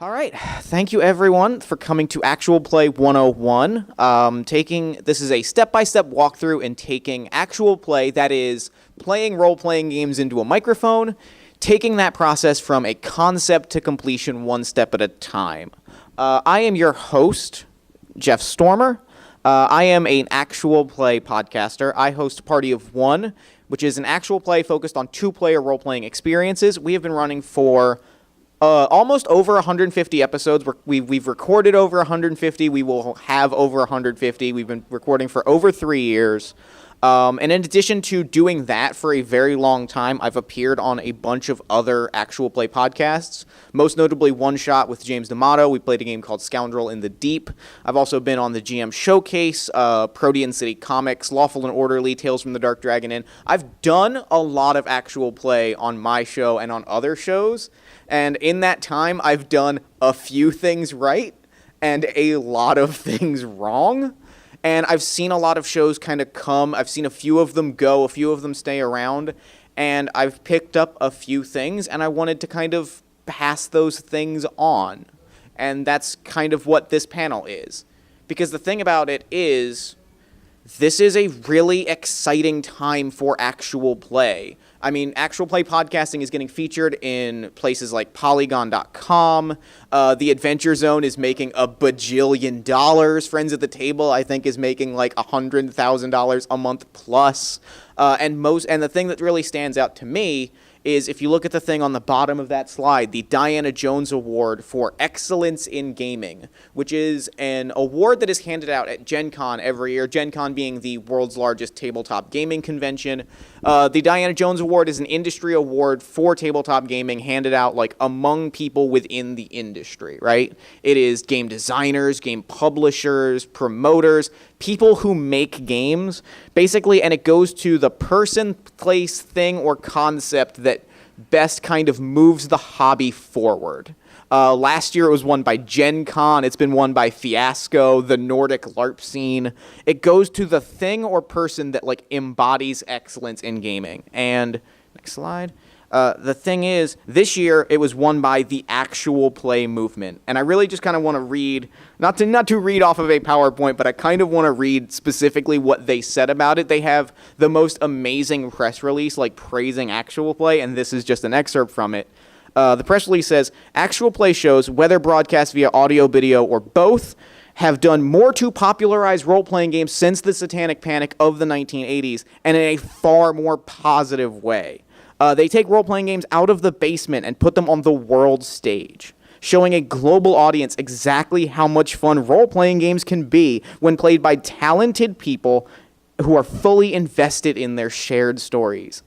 All right. Thank you, everyone, for coming to Actual Play 101. This is a step-by-step walkthrough in taking actual play, that is, playing role-playing games into a microphone, taking that process from a concept to completion one step at a time. I am your host, Jeff Stormer. I am an actual play podcaster. I host Party of One, which is an actual play focused on two-player role-playing experiences. We have been running for almost over 150 episodes. We've recorded over 150. We will have over 150. We've been recording for over 3 years. And in addition to doing that for a very long time, I've appeared on a bunch of other actual play podcasts, most notably One Shot with James D'Amato. We played a game called Scoundrel in the Deep. I've also been on the GM Showcase, Protean City Comics, Lawful and Orderly, Tales from the Dark Dragon Inn. I've done a lot of actual play on my show and on other shows. And in that time, I've done a few things right and a lot of things wrong. And I've seen a lot of shows kind of come. I've seen a few of them go, a few of them stay around. And I've picked up a few things, and I wanted to kind of pass those things on. And that's kind of what this panel is. Because the thing about it is, this is a really exciting time for actual play. I mean, actual play podcasting is getting featured in places like Polygon.com. The Adventure Zone is making $1 bajillion. Friends at the Table, I think, is making like $100,000 a month plus. And the thing that really stands out to me is if you look at the thing on the bottom of that slide, the Diana Jones Award for Excellence in Gaming, which is an award that is handed out at Gen Con every year, Gen Con being the world's largest tabletop gaming convention. The Diana Jones Award is an industry award for tabletop gaming handed out like among people within the industry, right? It is game designers, game publishers, promoters, people who make games, basically, and it goes to the person, place, thing, or concept that best kind of moves the hobby forward. Last year it was won by Gen Con. It's been won by Fiasco, the Nordic LARP scene. It goes to the thing or person that like embodies excellence in gaming. And next slide. The thing is, this year it was won by the actual play movement. And I really just kind of want to read, not to read off of a PowerPoint, but I kind of want to read specifically what they said about it. They have the most amazing press release, like praising actual play, and this is just an excerpt from it. The press release says, actual play shows, whether broadcast via audio, video, or both, have done more to popularize role-playing games since the Satanic Panic of the 1980s, and in a far more positive way. They take role-playing games out of the basement and put them on the world stage, showing a global audience exactly how much fun role-playing games can be when played by talented people who are fully invested in their shared stories.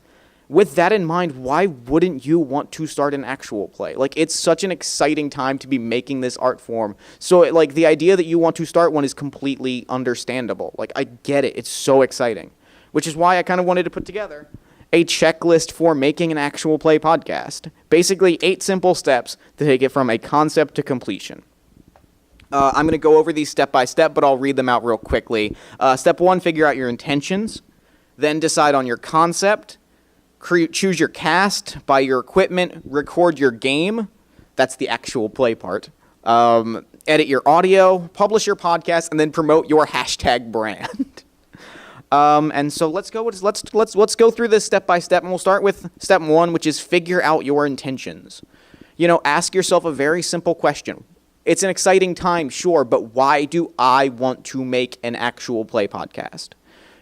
With that in mind, why wouldn't you want to start an actual play? Like, it's such an exciting time to be making this art form. So, like, the idea that you want to start one is completely understandable. Like, I get it. It's so exciting. Which is why I kind of wanted to put together a checklist for making an actual play podcast. Basically, 8 simple steps to take it from a concept to completion. I'm going to go over these step by step, but I'll read them out real quickly. Step 1, figure out your intentions. Then decide on your concept. Choose your cast, buy your equipment, record your game. That's the actual play part. Edit your audio, publish your podcast, and then promote your hashtag brand. And so let's go through this step by step, and we'll start with step 1, which is figure out your intentions. You know, ask yourself a very simple question. It's an exciting time, sure, but why do I want to make an actual play podcast?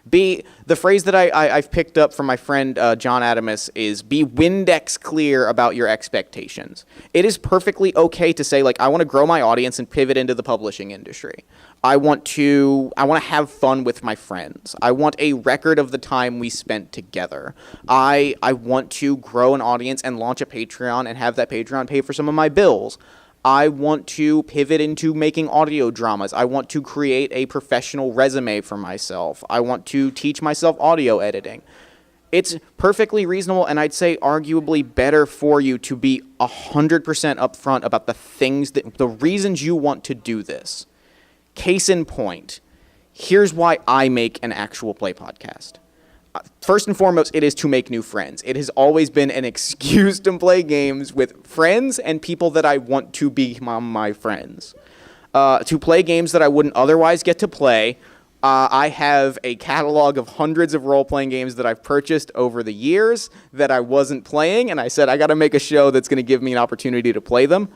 The phrase that I've picked up from my friend John Adamus is be Windex clear about your expectations. It is perfectly okay to say, like, I want to grow my audience and pivot into the publishing industry. I want to have fun with my friends. I want a record of the time we spent together. I want to grow an audience and launch a Patreon and have that Patreon pay for some of my bills. I want to pivot into making audio dramas. I want to create a professional resume for myself. I want to teach myself audio editing. It's perfectly reasonable, and I'd say arguably better for you to be 100% upfront about the reasons you want to do this. Case in point, here's why I make an actual play podcast. First and foremost, it is to make new friends. It has always been an excuse to play games with friends and people that I want to be my friends. To play games that I wouldn't otherwise get to play. I have a catalog of hundreds of role-playing games that I've purchased over the years that I wasn't playing, and I said I got to make a show that's going to give me an opportunity to play them.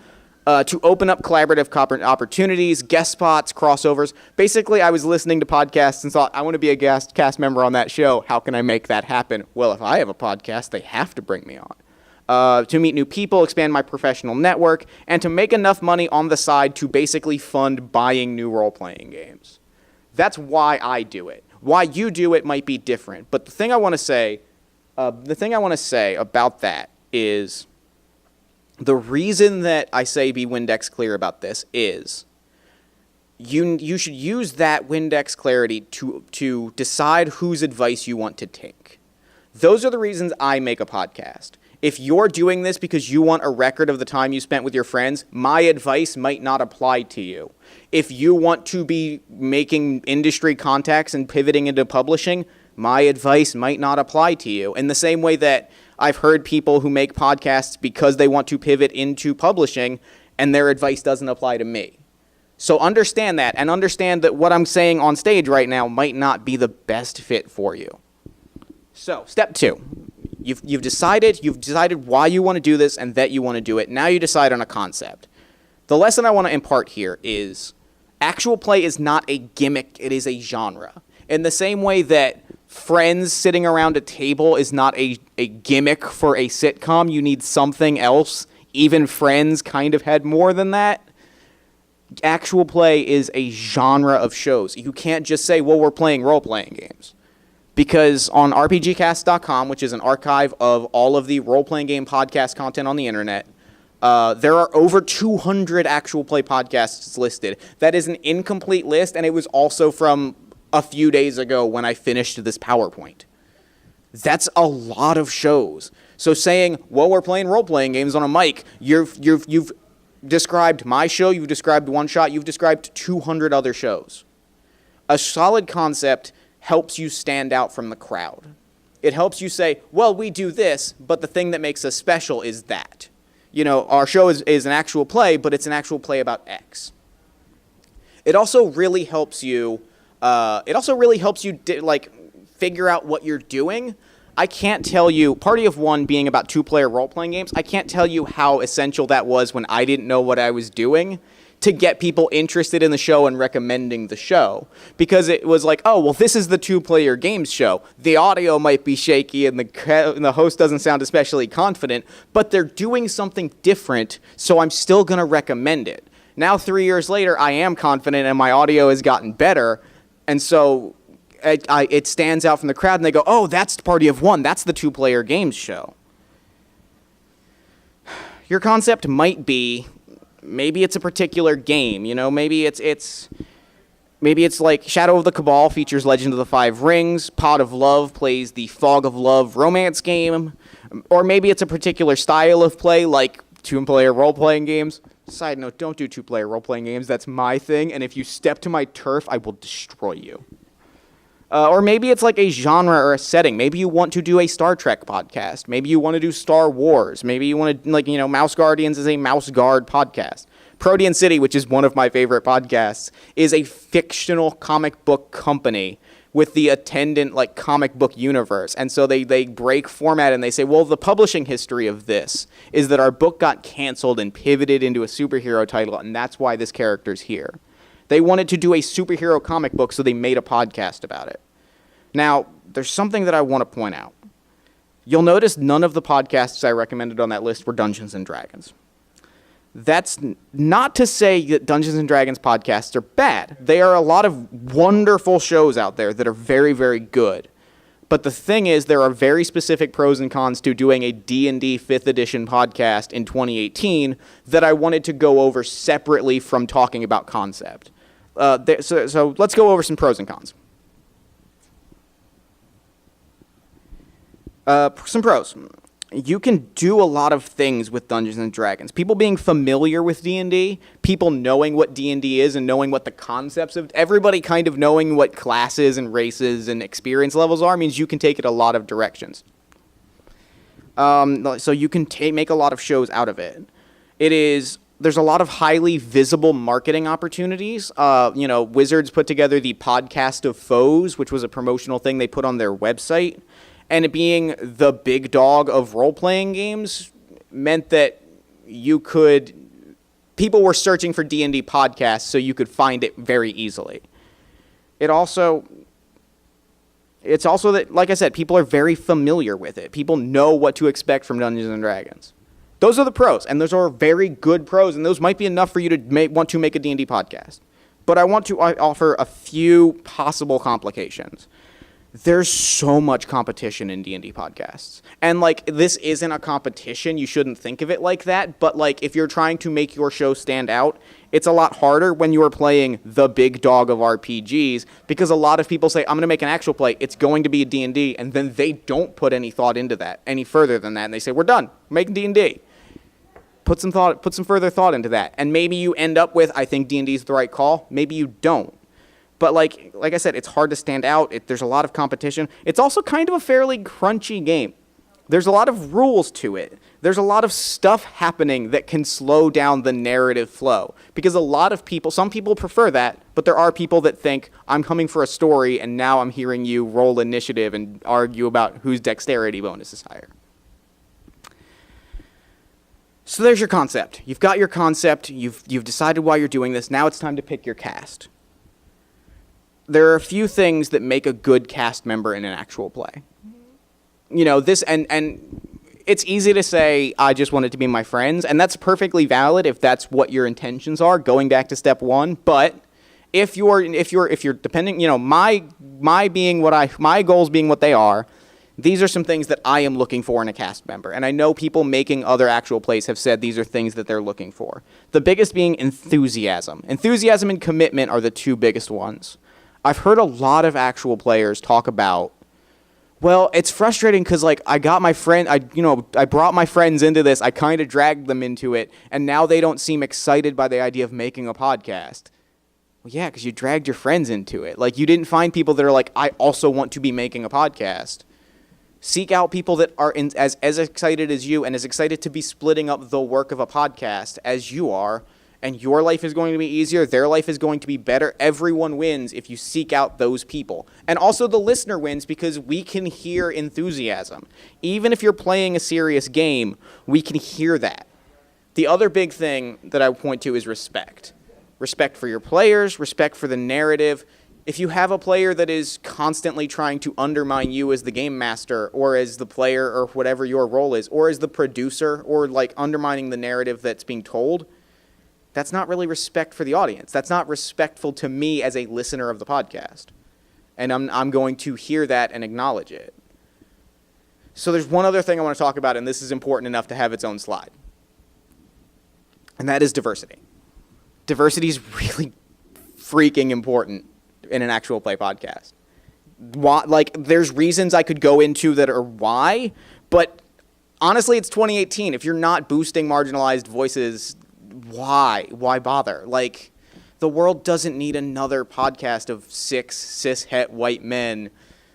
To open up collaborative opportunities, guest spots, crossovers. Basically, I was listening to podcasts and thought, I want to be a cast member on that show. How can I make that happen? Well, if I have a podcast, they have to bring me on. To meet new people, expand my professional network, and to make enough money on the side to basically fund buying new role-playing games. That's why I do it. Why you do it might be different. But the thing I want to say about that is the reason that I say be Windex Clear about this is you should use that Windex clarity to decide whose advice you want to take. Those are the reasons I make a podcast. If you're doing this because you want a record of the time you spent with your friends, my advice might not apply to you. If you want to be making industry contacts and pivoting into publishing, my advice might not apply to you. In the same way that I've heard people who make podcasts because they want to pivot into publishing and their advice doesn't apply to me. So understand that, and understand that what I'm saying on stage right now might not be the best fit for you. So, step 2. You've decided why you want to do this and that you want to do it. Now you decide on a concept. The lesson I want to impart here is actual play is not a gimmick, it is a genre. In the same way that friends sitting around a table is not a gimmick for a sitcom, you need something else. Even Friends kind of had more than that. Actual play is a genre of shows. You can't just say, well, we're playing role-playing games. Because on RPGcast.com, which is an archive of all of the role-playing game podcast content on the internet, there are over 200 actual play podcasts listed. That is an incomplete list, and it was also from a few days ago when I finished this PowerPoint. That's a lot of shows. So saying, well, we're playing role-playing games on a mic, you've described my show, you've described One Shot, you've described 200 other shows. A solid concept helps you stand out from the crowd. It helps you say, well, we do this, but the thing that makes us special is that. You know, our show is an actual play, but it's an actual play about X. It also really helps you, figure out what you're doing. I can't tell you, Party of One being about 2-player role-playing games, I can't tell you how essential that was when I didn't know what I was doing to get people interested in the show and recommending the show. Because it was like, oh, well, this is the 2-player games show. The audio might be shaky and the host doesn't sound especially confident, but they're doing something different, so I'm still going to recommend it. Now, 3 years later, I am confident and my audio has gotten better, and so it stands out from the crowd and they go, oh, that's Party of One. That's the 2-player games show. Your concept might be, maybe it's a particular game, you know, maybe it's like Shadow of the Cabal features Legend of the Five Rings, Pot of Love plays the Fog of Love romance game, or maybe it's a particular style of play like 2-player role-playing games. Side note, don't do 2-player role-playing games, that's my thing, and if you step to my turf, I will destroy you. Or maybe it's like a genre or a setting. Maybe you want to do a Star Trek podcast. Maybe you want to do Star Wars. Maybe you want to, Mouse Guardians is a Mouse Guard podcast. Protean City, which is one of my favorite podcasts, is a fictional comic book company with the attendant, comic book universe. And so they break format and they say, well, the publishing history of this is that our book got canceled and pivoted into a superhero title, and that's why this character's here. They wanted to do a superhero comic book, so they made a podcast about it. Now, there's something that I want to point out. You'll notice none of the podcasts I recommended on that list were Dungeons & Dragons. That's not to say that Dungeons & Dragons podcasts are bad. There are a lot of wonderful shows out there that are very, very good. But the thing is, there are very specific pros and cons to doing a D&D 5th edition podcast in 2018 that I wanted to go over separately from talking about concept. So let's go over some pros and cons. Some pros. you can do a lot of things with Dungeons and Dragons. People being familiar with D&D, people knowing what D&D is and knowing what the concepts of everybody kind of knowing what classes and races and experience levels are means you can take it a lot of directions. So you can make a lot of shows out of it. There's a lot of highly visible marketing opportunities. Wizards put together the Podcast of Foes, which was a promotional thing they put on their website. And it being the big dog of role-playing games meant that people were searching for D&D podcasts so you could find it very easily. It's also that, like I said, people are very familiar with it. People know what to expect from Dungeons and Dragons. Those are the pros, and those are very good pros, and those might be enough for you to want to make a D&D podcast. But I want to offer a few possible complications. There's so much competition in D&D podcasts. And, this isn't a competition. You shouldn't think of it like that. But, if you're trying to make your show stand out, it's a lot harder when you are playing the big dog of RPGs, because a lot of people say, I'm going to make an actual play. It's going to be a D&D, and then they don't put any thought into that any further than that. And they say, we're done. We're making D&D. Put some further thought into that. And maybe you end up with, I think D&D is the right call. Maybe you don't. But like I said, it's hard to stand out. There's a lot of competition. It's also kind of a fairly crunchy game. There's a lot of rules to it. There's a lot of stuff happening that can slow down the narrative flow. Because some people prefer that, but there are people that think, I'm coming for a story, and now I'm hearing you roll initiative and argue about whose dexterity bonus is higher. So there's your concept. You've got your concept. You've decided why you're doing this. Now it's time to pick your cast. There are a few things that make a good cast member in an actual play. This and it's easy to say, I just want it to be my friends, and that's perfectly valid if that's what your intentions are, going back to step one. But if you're depending, my goals being what they are, these are some things that I am looking for in a cast member. And I know people making other actual plays have said these are things that they're looking for. The biggest being enthusiasm. Enthusiasm and commitment are the two biggest ones. I've heard a lot of actual players talk about, well, it's frustrating because, I got my friend, I brought my friends into this, I kind of dragged them into it, and now they don't seem excited by the idea of making a podcast. Well, yeah, because you dragged your friends into it. You didn't find people that are I also want to be making a podcast. Seek out people that are as excited as you and as excited to be splitting up the work of a podcast as you are. And your life is going to be easier. Their life is going to be better. Everyone wins if you seek out those people. And also the listener wins because we can hear enthusiasm. Even if you're playing a serious game, we can hear that. The other big thing that I point to is respect. Respect for your players, respect for the narrative. If you have a player that is constantly trying to undermine you as the game master or as the player or whatever your role is, or as the producer, or undermining the narrative that's being told, that's not really respect for the audience. That's not respectful to me as a listener of the podcast. And I'm going to hear that and acknowledge it. So there's one other thing I want to talk about, and this is important enough to have its own slide. And that is diversity. Diversity is really freaking important in an actual play podcast. There's reasons I could go into that are why, but honestly, it's 2018. If you're not boosting marginalized voices, why bother? The world doesn't need another podcast of 6 cis-het white men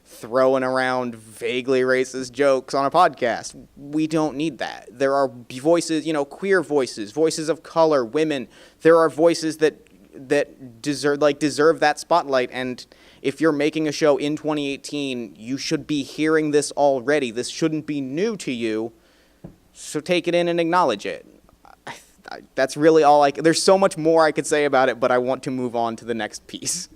throwing around vaguely racist jokes on a podcast. We don't need that. There are voices, queer voices, voices of color, women. There are voices that deserve that spotlight. And if you're making a show in 2018, you should be hearing this already. This shouldn't be new to you. So take it in and acknowledge it. That's really all there's so much more I could say about it, but I want to move on to the next piece,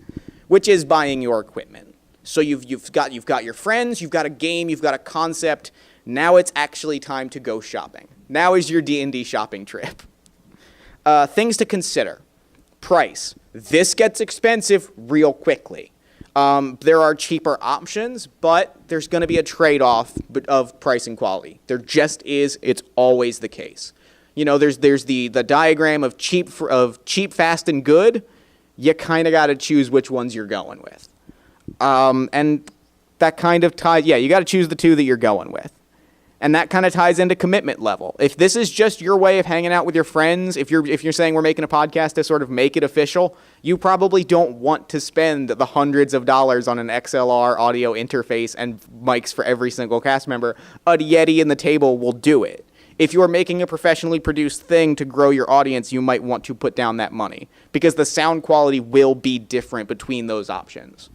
which is buying your equipment. So you've got your friends, you've got a game, you've got a concept. Now it's actually time to go shopping. Now is your D&D shopping trip. Things to consider. Price. This gets expensive real quickly. There are cheaper options, but there's going to be a trade-off of price and quality. There just is. It's always the case. There's the diagram of cheap, fast, and good. You kind of got to choose which ones you're going with. And that kind of ties, you got to choose the two that you're going with. And that kind of ties into commitment level. If this is just your way of hanging out with your friends, if you're saying we're making a podcast to sort of make it official, you probably don't want to spend the hundreds of dollars on an XLR audio interface and mics for every single cast member. A Yeti in the table will do it. If you're making a professionally produced thing to grow your audience, you might want to put down that money because the sound quality will be different between those options.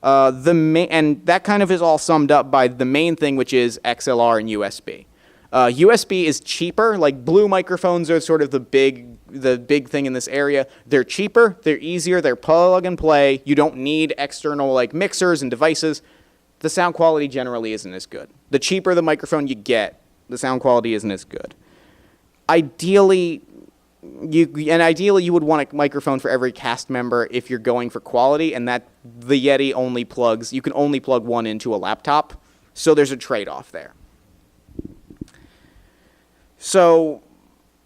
And that kind of is all summed up by the main thing, which is XLR and USB. USB is cheaper. Like blue microphones are sort of the big thing in this area. They're cheaper, they're easier, they're plug and play. You don't need external like mixers and devices. The sound quality generally isn't as good. The cheaper the microphone you get, the sound quality isn't as good. Ideally, you would want a microphone for every cast member if you're going for quality, and that the Yeti only plugs, you can only plug one into a laptop, so there's a trade-off there. So,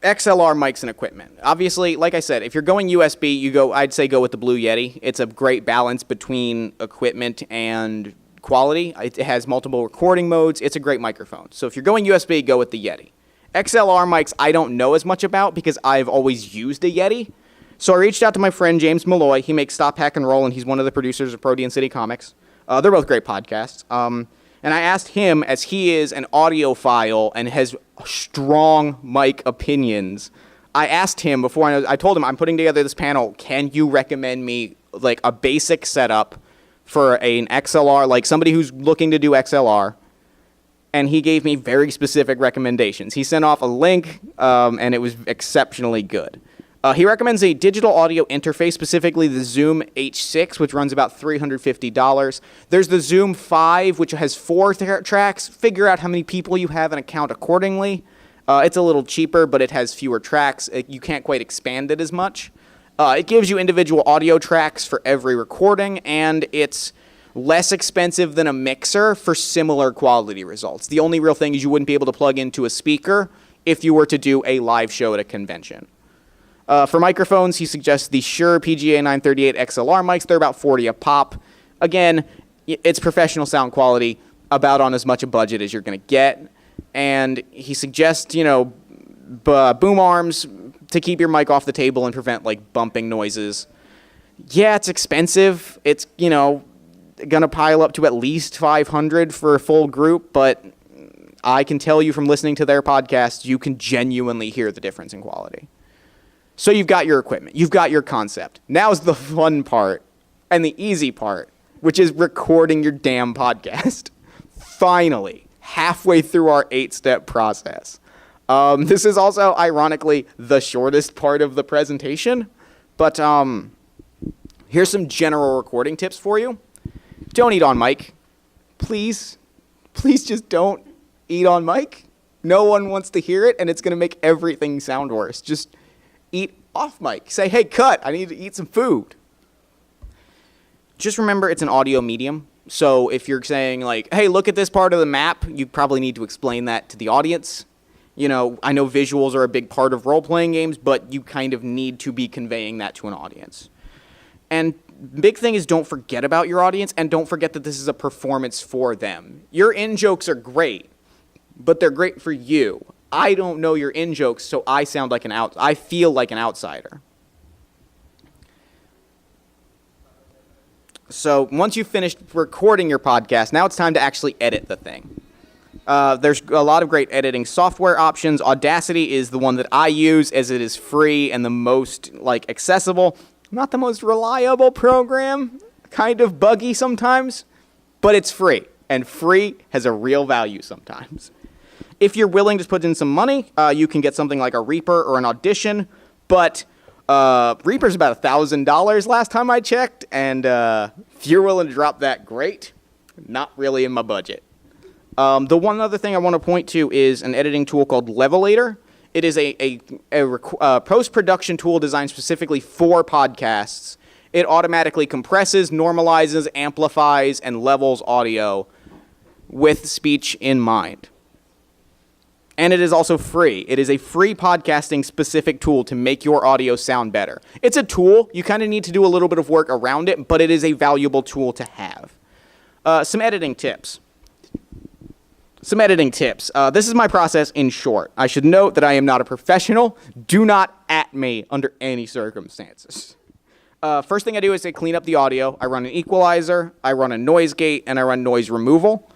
XLR mics and equipment. Obviously, like I said, if you're going USB, I'd say go with the Blue Yeti. It's a great balance between equipment and quality. It has multiple recording modes. It's a great microphone. So if you're going USB, go with the Yeti. XLR mics I don't know as much about because I've always used a Yeti. So I reached out to my friend James Malloy. He makes Stop, Hack, and Roll, and he's one of the producers of Protean City Comics. They're both great podcasts. And I asked him, as he is an audiophile and has strong mic opinions, I asked him before, I told him, I'm putting together this panel, can you recommend me like a basic setup for an XLR, like somebody who's looking to do XLR? And he gave me very specific recommendations. He sent off a link, and it was exceptionally good. He recommends a digital audio interface, specifically the Zoom H6, which runs about $350. There's the Zoom 5, which has 4 tracks. Figure out how many people you have and account accordingly. It's a little cheaper, but it has fewer tracks. You can't quite expand it as much. It gives you individual audio tracks for every recording, and it's less expensive than a mixer for similar quality results. The only real thing is you wouldn't be able to plug into a speaker if you were to do a live show at a convention. For microphones, he suggests the Shure PGA 938 XLR mics. They're about $40 a pop. Again, it's professional sound quality, about on as much a budget as you're going to get. And he suggests, boom arms to keep your mic off the table and prevent, like, bumping noises. Yeah, it's expensive. It's, going to pile up to at least $500 for a full group, but I can tell you from listening to their podcast, you can genuinely hear the difference in quality. So you've got your equipment, you've got your concept. Now's the fun part and the easy part, which is recording your damn podcast. Finally, halfway through our 8-step process. This is also, ironically, the shortest part of the presentation, but here's some general recording tips for you. Don't eat on mic. Please just don't eat on mic. No one wants to hear it, and it's going to make everything sound worse. Just eat off mic. Say, hey, cut, I need to eat some food. Just remember it's an audio medium. So if you're saying, like, hey, look at this part of the map, you probably need to explain that to the audience. I know visuals are a big part of role-playing games, but you kind of need to be conveying that to an audience. And big thing is don't forget about your audience, and don't forget that this is a performance for them. Your in-jokes are great, but they're great for you. I don't know your in-jokes, so I feel like an outsider. So once you've finished recording your podcast, now it's time to actually edit the thing. There's a lot of great editing software options. Audacity is the one that I use, as it is free and the most accessible. Not the most reliable program, kind of buggy sometimes, but it's free, and free has a real value sometimes. If you're willing to put in some money, you can get something like a Reaper or an Audition, but Reaper's about $1,000 last time I checked, and if you're willing to drop that, great. Not really in my budget. The one other thing I want to point to is an editing tool called Levelator. It is a post-production tool designed specifically for podcasts. It automatically compresses, normalizes, amplifies, and levels audio with speech in mind. And it is also free. It is a free podcasting specific tool to make your audio sound better. It's a tool. You kind of need to do a little bit of work around it, but it is a valuable tool to have. Some editing tips. Some editing tips. This is my process in short. I should note that I am not a professional. Do not at me under any circumstances. First thing I do is I clean up the audio. I run an equalizer, I run a noise gate, and I run noise removal.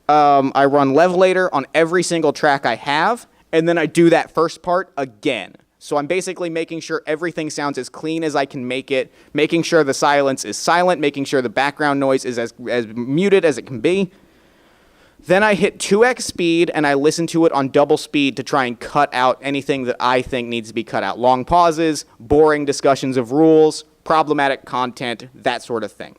I run levelator on every single track I have, and then I do that first part again. So I'm basically making sure everything sounds as clean as I can make it, making sure the silence is silent, making sure the background noise is as muted as it can be. Then I hit 2x speed, and I listen to it on double speed to try and cut out anything that I think needs to be cut out. Long pauses, boring discussions of rules, problematic content, that sort of thing.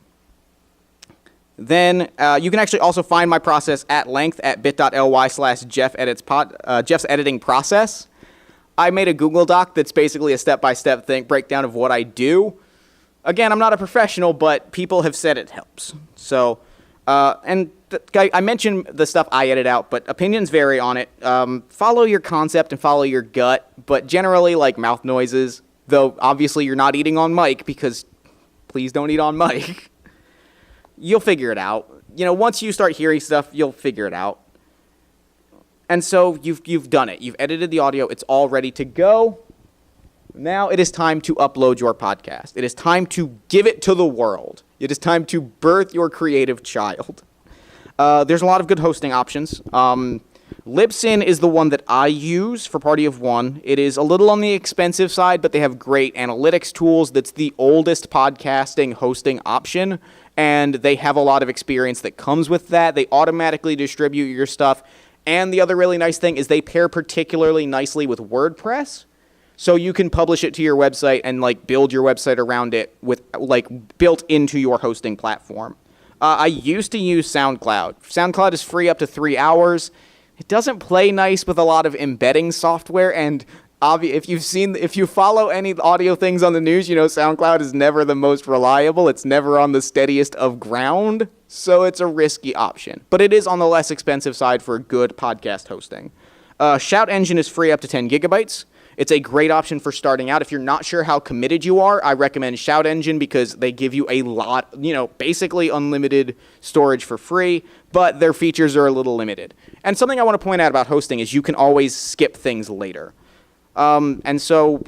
Then you can actually also find my process at length at bit.ly/Jeff's editing process. I made a Google Doc that's basically a step-by-step breakdown of what I do. Again, I'm not a professional, but people have said it helps. So, I mentioned the stuff I edit out, but opinions vary on it. Follow your concept and follow your gut, but generally like mouth noises, though obviously you're not eating on mic because please don't eat on mic. You'll figure it out. You know, once you start hearing stuff, you'll figure it out. And so you've done it. You've edited the audio. It's all ready to go. Now it is time to upload your podcast. It is time to give it to the world. It is time to birth your creative child. There's a lot of good hosting options. Libsyn is the one that I use for Party of One. It is a little on the expensive side, but they have great analytics tools. That's the oldest podcasting hosting option, and they have a lot of experience that comes with that. They automatically distribute your stuff, and the other really nice thing is they pair particularly nicely with WordPress, so you can publish it to your website and like build your website around it with like built into your hosting platform. I used to use SoundCloud. SoundCloud is free up to 3 hours. It doesn't play nice with a lot of embedding software, and if you follow any audio things on the news, you know SoundCloud is never the most reliable. It's never on the steadiest of ground, so it's a risky option. But it is on the less expensive side for good podcast hosting. Shout Engine is free up to 10 gigabytes. It's a great option for starting out. If you're not sure how committed you are, I recommend Shout Engine because they give you a lot, basically unlimited storage for free, but their features are a little limited. And something I want to point out about hosting is you can always skip things later. And so,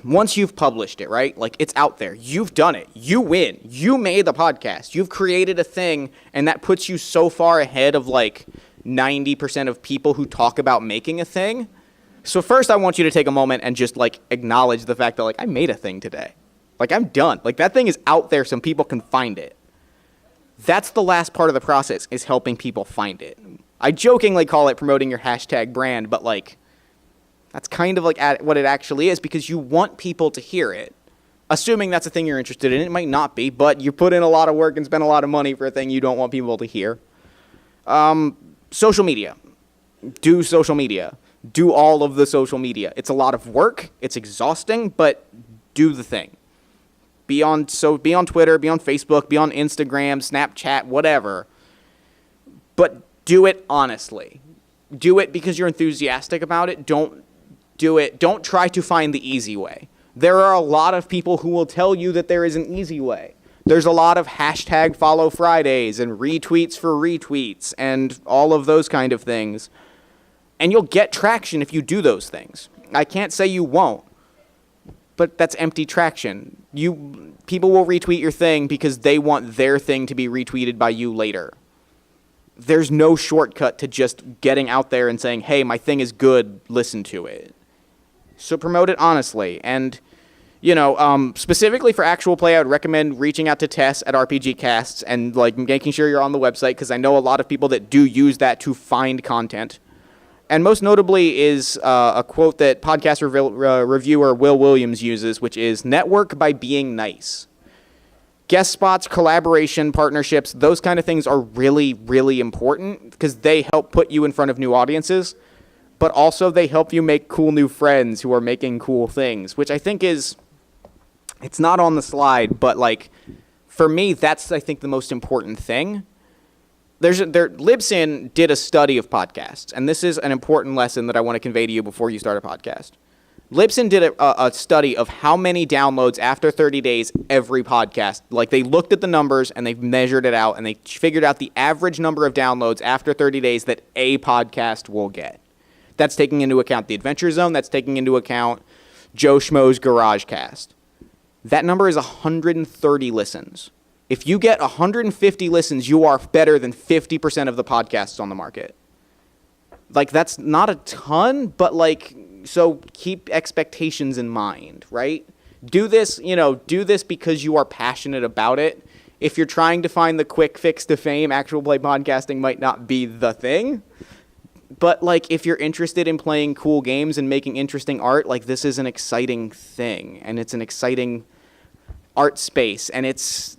once you've published it, right? Like, it's out there. You've done it. You win. You made the podcast. You've created a thing, and that puts you so far ahead of, 90% of people who talk about making a thing. So first, I want you to take a moment and just, acknowledge the fact that, I made a thing today. I'm done. That thing is out there so people can find it. That's the last part of the process, is helping people find it. I jokingly call it promoting your hashtag brand, but, that's kind of what it actually is, because you want people to hear it. Assuming that's a thing you're interested in. It might not be, but you put in a lot of work and spend a lot of money for a thing you don't want people to hear. Social media. Do social media. Do all of the social media. It's a lot of work. It's exhausting, but do the thing. Be on Twitter, be on Facebook, be on Instagram, Snapchat, whatever. But do it honestly. Do it because you're enthusiastic about it. Don't try to find the easy way. There are a lot of people who will tell you that there is an easy way. There's a lot of hashtag follow Fridays and retweets for retweets and all of those kind of things. And you'll get traction if you do those things. I can't say you won't, but that's empty traction. People will retweet your thing because they want their thing to be retweeted by you later. There's no shortcut to just getting out there and saying, hey, my thing is good, listen to it. So promote it honestly. And, specifically for actual play, I would recommend reaching out to Tess at RPG Casts and, making sure you're on the website, because I know a lot of people that do use that to find content. And most notably is a quote that podcast reviewer Will Williams uses, which is, network by being nice. Guest spots, collaboration, partnerships, those kind of things are really, really important because they help put you in front of new audiences, but also they help you make cool new friends who are making cool things, which I think it's not on the slide, but for me, that's, I think, the most important thing. Libsyn did a study of podcasts, and this is an important lesson that I want to convey to you before you start a podcast. Libsyn did a study of how many downloads after 30 days every podcast. Like, they looked at the numbers and they measured it out and they figured out the average number of downloads after 30 days that a podcast will get. That's taking into account the Adventure Zone. That's taking into account Joe Schmo's GarageCast. That number is 130 listens. If you get 150 listens, you are better than 50% of the podcasts on the market. Like, that's not a ton, but, like, so keep expectations in mind, right? Do this because you are passionate about it. If you're trying to find the quick fix to fame, actual play podcasting might not be the thing. But, like, if you're interested in playing cool games and making interesting art, like, this is an exciting thing. And it's an exciting art space. And it's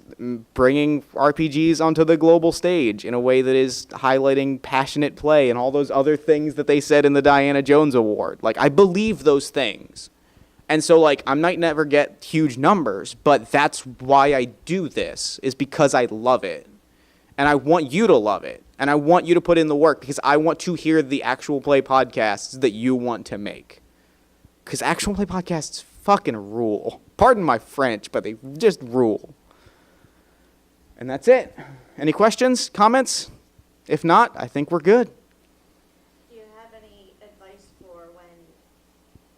bringing RPGs onto the global stage in a way that is highlighting passionate play and all those other things that they said in the Diana Jones Award. Like, I believe those things. And so, like, I might never get huge numbers, but that's why I do this, is because I love it. And I want you to love it. And I want you to put in the work because I want to hear the actual play podcasts that you want to make. Because actual play podcasts fucking rule. Pardon my French, but they just rule. And that's it. Any questions, comments? If not, I think we're good. Do you have any advice for when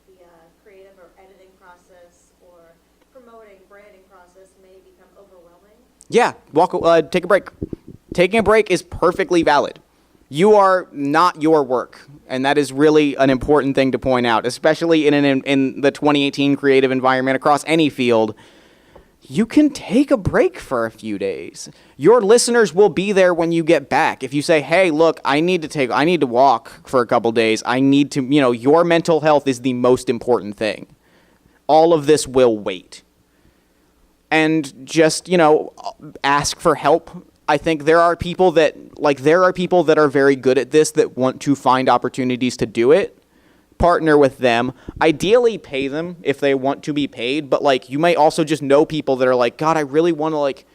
the creative or editing process or promoting, branding process may become overwhelming? Yeah, take a break. Taking a break is perfectly valid. You are not your work, and that is really an important thing to point out, especially in the 2018 creative environment across any field. You can take a break for a few days. Your listeners will be there when you get back. If you say, hey, look, I need to walk for a couple days. Your mental health is the most important thing. All of this will wait. And just, ask for help. I think there are people that are very good at this that want to find opportunities to do it. Partner with them, ideally pay them if they want to be paid, but like, you might also just know people that are like, God, I really want to, like,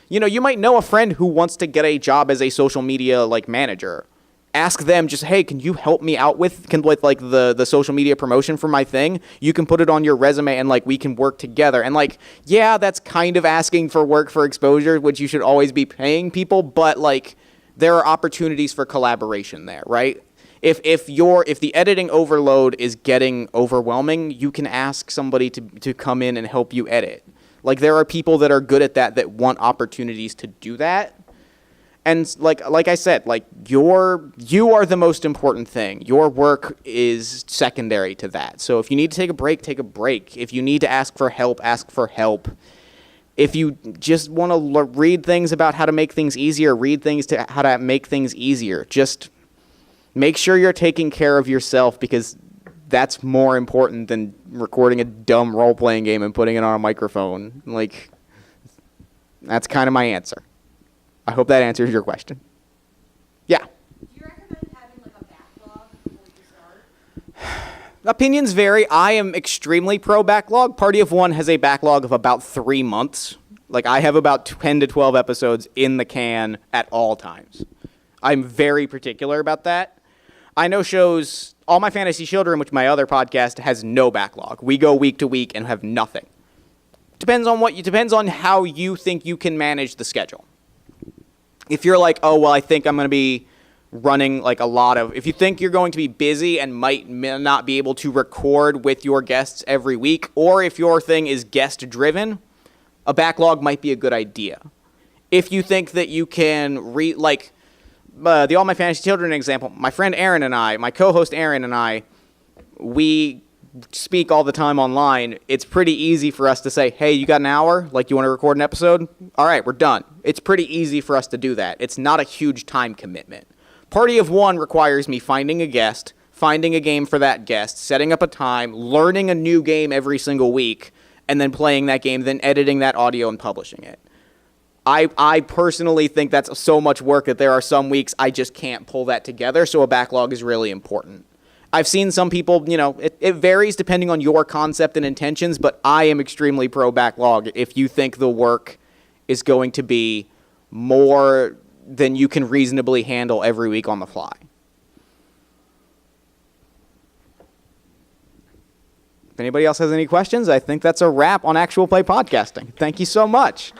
you might know a friend who wants to get a job as a social media like manager. Ask them just, hey, can you help me out with like the social media promotion for my thing? You can put it on your resume and like we can work together. And like, yeah, that's kind of asking for work for exposure, which you should always be paying people, but like, there are opportunities for collaboration there, right? If the editing overload is getting overwhelming, you can ask somebody to come in and help you edit. Like, there are people that are good at that want opportunities to do that. And like I said, like, you are the most important thing. Your work is secondary to that. So if you need to take a break, take a break. If you need to ask for help, ask for help. If you just want to read things about how to make things easier, read things to how to make things easier. Just make sure you're taking care of yourself, because that's more important than recording a dumb role-playing game and putting it on a microphone. Like, that's kind of my answer. I hope that answers your question. Yeah? Do you recommend having like a backlog before you start? Opinions vary. I am extremely pro-backlog. Party of One has a backlog of about 3 months. Like, I have about 10 to 12 episodes in the can at all times. I'm very particular about that. I know shows, All My Fantasy Children, which my other podcast, has no backlog. We go week to week and have nothing. Depends on how you think you can manage the schedule. If you're like, oh, well, I think I'm going to be running like if you think you're going to be busy and might not be able to record with your guests every week, or if your thing is guest driven, a backlog might be a good idea. If you think that you can the All My Fantasy Children example, my friend Aaron and I, my co-host Aaron and I, we speak all the time online. It's pretty easy for us to say, hey, you got an hour? Like, you want to record an episode? All right, we're done. It's pretty easy for us to do that. It's not a huge time commitment. Party of One requires me finding a guest, finding a game for that guest, setting up a time, learning a new game every single week, and then playing that game, then editing that audio and publishing it. I personally think that's so much work that there are some weeks I just can't pull that together, so a backlog is really important. I've seen some people, it varies depending on your concept and intentions, but I am extremely pro-backlog if you think the work is going to be more than you can reasonably handle every week on the fly. If anybody else has any questions, I think that's a wrap on Actual Play Podcasting. Thank you so much.